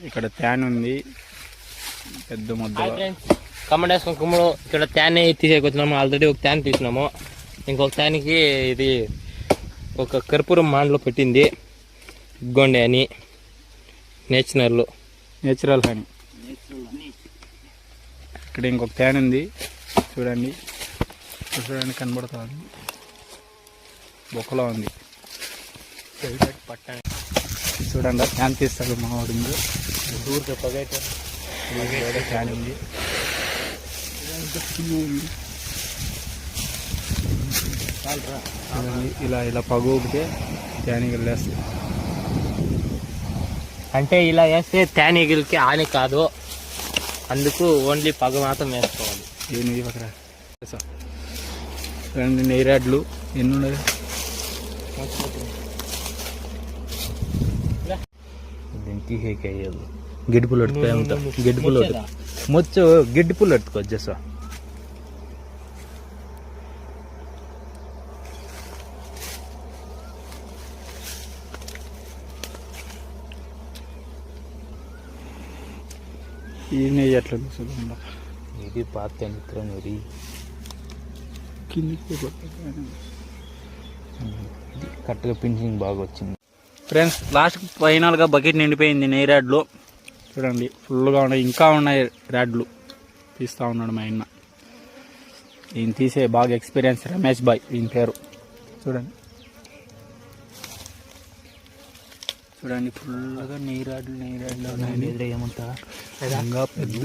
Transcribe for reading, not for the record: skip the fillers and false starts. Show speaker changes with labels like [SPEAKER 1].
[SPEAKER 1] ఇక్కడ ట్యాన్ ఉంది పెద్ద ముద్ద.
[SPEAKER 2] కమ్మడి వేసుకుని కుమ్మడు ఇక్కడ ట్యాన్ తీసేకొచ్చినాము. ఆల్రెడీ ఒక ట్యాన్ తీసినాము. ఇంకొక ట్యాన్కి ఇది ఒక కర్పూరం మాండ్లో పెట్టింది ఇగ్గోండి అని నేచురల్ హనీ.
[SPEAKER 1] ఇక్కడ ఇంకొక ట్యాన్ ఉంది చూడండి కనబడుతుంది. బొక్కలో ఉంది చూడండి. ట్యాన్ తీస్తాడు మావాడు.
[SPEAKER 2] దూరికి పగైతే
[SPEAKER 1] ట్యాన్ ఉంది. ఇలా ఇలా పగు ఊపితే ట్యాన్ వెళ్ళేస్తుంది.
[SPEAKER 2] అంటే ఇలా వేస్తే ట్యాన్ ఎగిలికి హాని కాదు, అందుకు ఓన్లీ పగ మాత్రం వేసుకోవాలి.
[SPEAKER 1] ఏమి పక్కన రెండు నెయ్యి రాడ్లు ఎన్ని ఉన్నాయి.
[SPEAKER 2] గిడ్డి పుల్ గిడ్డి పుల్ మొచ్చు గిడ్డి పుల్ ఎత్తుకోవచ్చు.
[SPEAKER 1] ఈ నెయ్యి ఎట్లా
[SPEAKER 2] ఇది పాత నెయ్యి
[SPEAKER 1] కిందికి
[SPEAKER 2] కరెక్ట్గా పింఛింగ్ బాగా వచ్చింది.
[SPEAKER 1] ఫ్రెండ్స్ లాస్ట్కి ఫైనల్గా బకెట్ నిండిపోయింది నెయ్యి రాడ్లు చూడండి. ఫుల్గా ఉన్నాయి, ఇంకా ఉన్నాయి రాడ్లు. తీస్తూ ఉన్నాడు మా ఆయన. ఈయన తీసే బాగా ఎక్స్పీరియన్స్ రమేష్ బాయ్ ఈయన పేరు. చూడండి ఫుల్గా నెయ్యి రాడ్లు
[SPEAKER 2] ఏమంటా
[SPEAKER 1] పెద్ద.